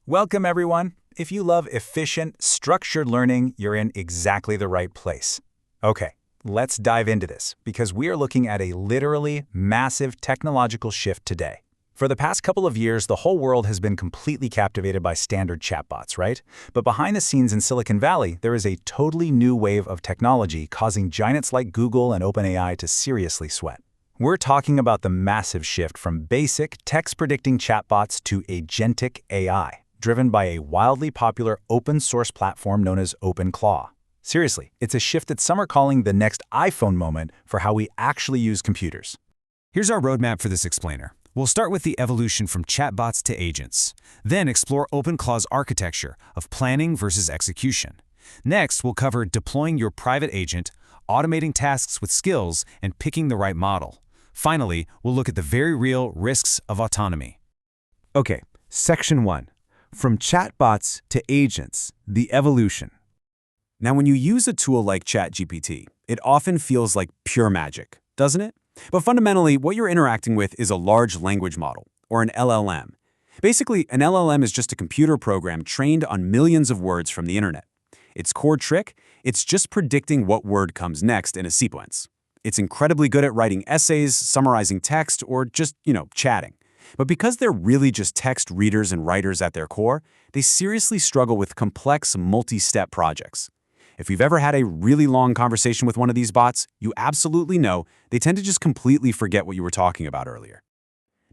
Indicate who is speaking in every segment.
Speaker 1: Welcome, everyone. If you love efficient, structured learning, you're in exactly the right place. Okay, let's dive into this, because we are looking at a literally massive technological shift today. For the past couple of years, the whole world has been completely captivated by standard chatbots, right? But behind the scenes in Silicon Valley, there is a totally new wave of technology causing giants like Google and OpenAI to seriously sweat. We're talking about the massive shift from basic text-predicting chatbots to Agentic AI, driven by a wildly popular open-source platform known as OpenClaw. Seriously, it's a shift that some are calling the next iPhone moment for how we actually use computers.
Speaker 2: Here's our roadmap for this explainer. We'll start with the evolution from chatbots to agents, then explore OpenClaw's architecture of planning versus execution. Next, we'll cover deploying your private agent, automating tasks with skills, and picking the right model. Finally, we'll look at the very real risks of autonomy.
Speaker 3: Okay, Section 1. From chatbots to agents, the evolution. Now, when you use a tool like ChatGPT, it often feels like pure magic, doesn't it? But fundamentally, what you're interacting with is a large language model, or an LLM. Basically, an LLM is just a computer program trained on millions of words from the internet. Its core trick? It's just predicting what word comes next in a sequence. It's incredibly good at writing essays, summarizing text, or just, chatting. But because they're really just text readers and writers at their core, they seriously struggle with complex, multi-step projects. If you've ever had a really long conversation with one of these bots, you absolutely know they tend to just completely forget what you were talking about earlier.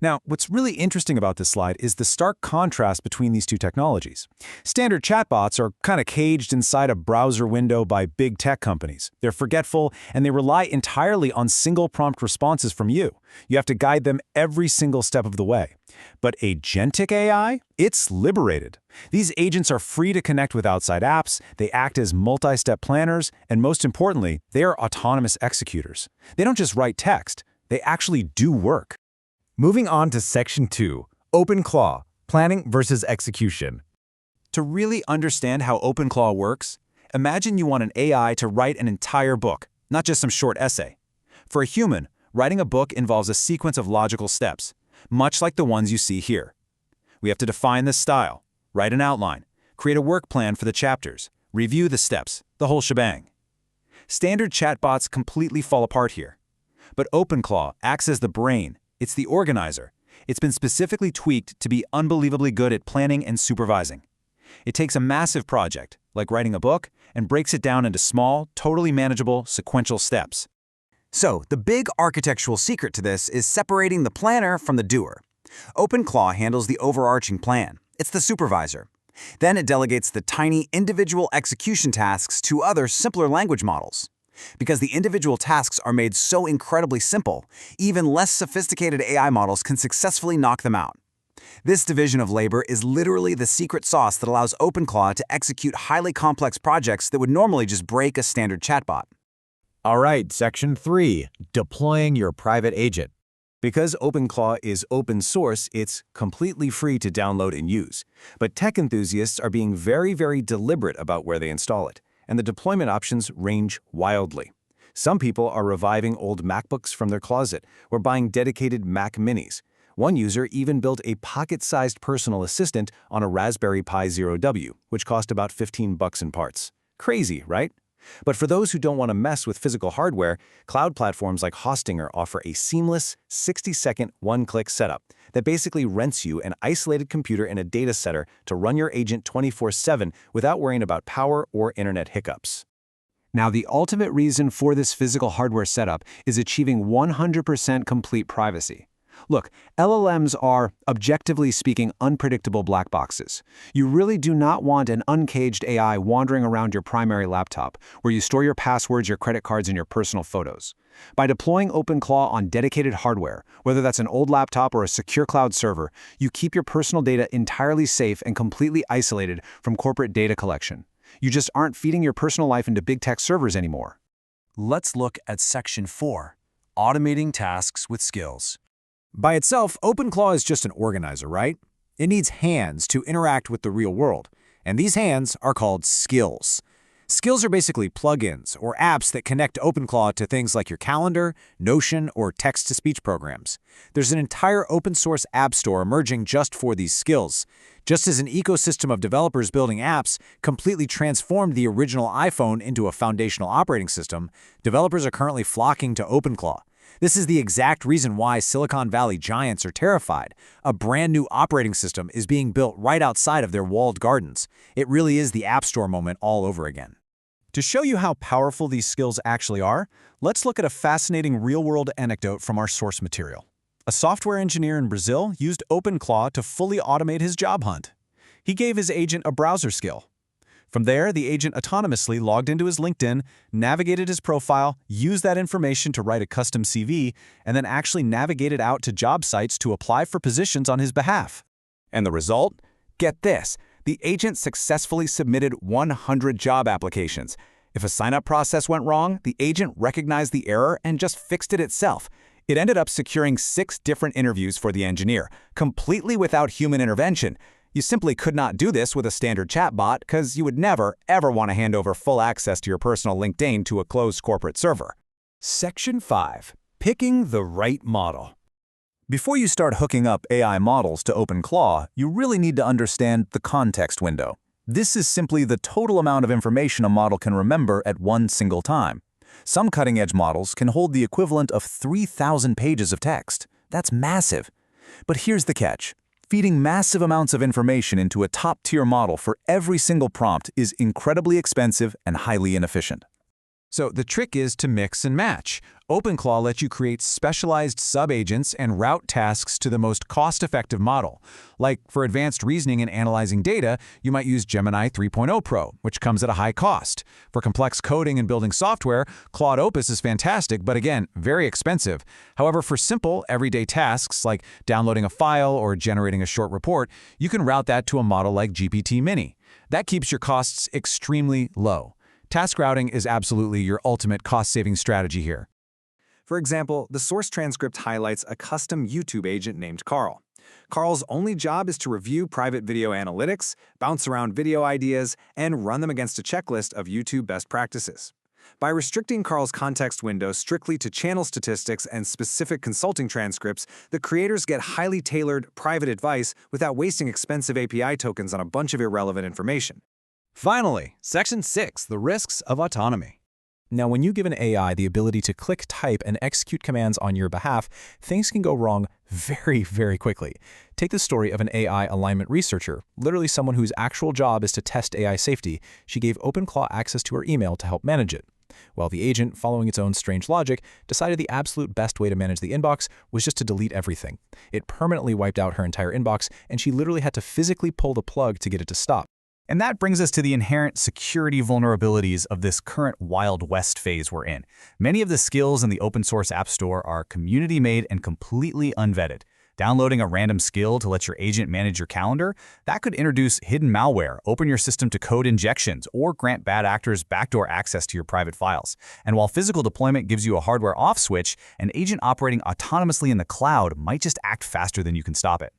Speaker 1: Now, what's really interesting about this slide is the stark contrast between these two technologies. Standard chatbots are kind of caged inside a browser window by big tech companies. They're forgetful, and they rely entirely on single prompt responses from you. You have to guide them every single step of the way. But Agentic AI? It's liberated. These agents are free to connect with outside apps, they act as multi-step planners, and most importantly, they are autonomous executors. They don't just write text, they actually do work.
Speaker 3: Moving on to Section 2, OpenClaw, planning versus execution.
Speaker 1: To really understand how OpenClaw works, imagine you want an AI to write an entire book, not just some short essay. For a human, writing a book involves a sequence of logical steps, much like the ones you see here. We have to define the style, write an outline, create a work plan for the chapters, review the steps, the whole shebang. Standard chatbots completely fall apart here. But OpenClaw acts as the brain. It's the organizer. It's been specifically tweaked to be unbelievably good at planning and supervising. It takes a massive project, like writing a book, and breaks it down into small, totally manageable, sequential steps.
Speaker 4: So, the big architectural secret to this is separating the planner from the doer. OpenClaw handles the overarching plan. It's the supervisor. Then it delegates the tiny individual execution tasks to other simpler language models. Because the individual tasks are made so incredibly simple, even less sophisticated AI models can successfully knock them out. This division of labor is literally the secret sauce that allows OpenClaw to execute highly complex projects that would normally just break a standard chatbot.
Speaker 3: All right, Section 3, deploying your private agent. Because OpenClaw is open source, it's completely free to download and use. But tech enthusiasts are being very, very deliberate about where they install it, and the deployment options range wildly. Some people are reviving old MacBooks from their closet or buying dedicated Mac Minis. One user even built a pocket-sized personal assistant on a Raspberry Pi Zero W, which cost about $15 in parts. Crazy, right? But for those who don't want to mess with physical hardware, cloud platforms like Hostinger offer a seamless, 60-second one-click setup that basically rents you an isolated computer in a data center to run your agent 24/7 without worrying about power or internet hiccups.
Speaker 2: Now, the ultimate reason for this physical hardware setup is achieving 100% complete privacy. Look, LLMs are, objectively speaking, unpredictable black boxes. You really do not want an uncaged AI wandering around your primary laptop, where you store your passwords, your credit cards, and your personal photos. By deploying OpenClaw on dedicated hardware, whether that's an old laptop or a secure cloud server, you keep your personal data entirely safe and completely isolated from corporate data collection. You just aren't feeding your personal life into big tech servers anymore.
Speaker 5: Let's look at Section 4, automating tasks with skills.
Speaker 3: By itself, OpenClaw is just an organizer, right? It needs hands to interact with the real world, and these hands are called skills. Skills are basically plugins or apps that connect OpenClaw to things like your calendar, Notion, or text-to-speech programs. There's an entire open-source app store emerging just for these skills. Just as an ecosystem of developers building apps completely transformed the original iPhone into a foundational operating system, developers are currently flocking to OpenClaw. This is the exact reason why Silicon Valley giants are terrified. A brand new operating system is being built right outside of their walled gardens. It really is the App Store moment all over again.
Speaker 2: To show you how powerful these skills actually are, let's look at a fascinating real-world anecdote from our source material. A software engineer in Brazil used OpenClaw to fully automate his job hunt. He gave his agent a browser skill. From there, the agent autonomously logged into his LinkedIn, navigated his profile, used that information to write a custom CV, and then actually navigated out to job sites to apply for positions on his behalf.
Speaker 1: And the result? Get this. The agent successfully submitted 100 job applications. If a sign-up process went wrong, the agent recognized the error and just fixed it itself. It ended up securing 6 different interviews for the engineer, completely without human intervention. You simply could not do this with a standard chatbot because you would never, ever want to hand over full access to your personal LinkedIn to a closed corporate server.
Speaker 3: Section 5. Picking the right model. Before you start hooking up AI models to OpenClaw, you really need to understand the context window. This is simply the total amount of information a model can remember at one single time. Some cutting-edge models can hold the equivalent of 3,000 pages of text. That's massive. But here's the catch. Feeding massive amounts of information into a top-tier model for every single prompt is incredibly expensive and highly inefficient. So the trick is to mix and match. OpenClaw lets you create specialized sub-agents and route tasks to the most cost-effective model. Like for advanced reasoning and analyzing data, you might use Gemini 3.0 Pro, which comes at a high cost. For complex coding and building software, Claude Opus is fantastic, but again, very expensive. However, for simple, everyday tasks like downloading a file or generating a short report, you can route that to a model like GPT Mini. That keeps your costs extremely low. Task routing is absolutely your ultimate cost-saving strategy here.
Speaker 2: For example, the source transcript highlights a custom YouTube agent named Carl. Carl's only job is to review private video analytics, bounce around video ideas, and run them against a checklist of YouTube best practices. By restricting Carl's context window strictly to channel statistics and specific consulting transcripts, the creators get highly tailored, private advice without wasting expensive API tokens on a bunch of irrelevant information.
Speaker 5: Finally, Section 6, the risks of autonomy.
Speaker 6: Now, when you give an AI the ability to click, type, and execute commands on your behalf, things can go wrong very, very quickly. Take the story of an AI alignment researcher, literally someone whose actual job is to test AI safety. She gave OpenClaw access to her email to help manage it. Well, the agent, following its own strange logic, decided the absolute best way to manage the inbox was just to delete everything. It permanently wiped out her entire inbox, and she literally had to physically pull the plug to get it to stop.
Speaker 1: And that brings us to the inherent security vulnerabilities of this current Wild West phase we're in. Many of the skills in the open source app store are community-made and completely unvetted. Downloading a random skill to let your agent manage your calendar, that could introduce hidden malware, open your system to code injections, or grant bad actors backdoor access to your private files. And while physical deployment gives you a hardware off switch, an agent operating autonomously in the cloud might just act faster than you can stop it.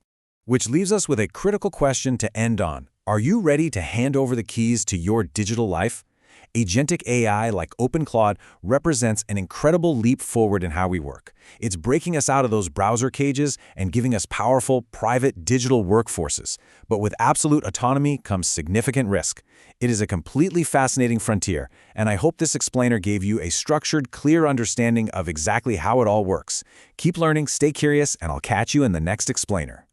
Speaker 3: Which leaves us with a critical question to end on. Are you ready to hand over the keys to your digital life? Agentic AI like OpenClaw represents an incredible leap forward in how we work. It's breaking us out of those browser cages and giving us powerful, private digital workforces. But with absolute autonomy comes significant risk. It is a completely fascinating frontier, and I hope this explainer gave you a structured, clear understanding of exactly how it all works. Keep learning, stay curious, and I'll catch you in the next explainer.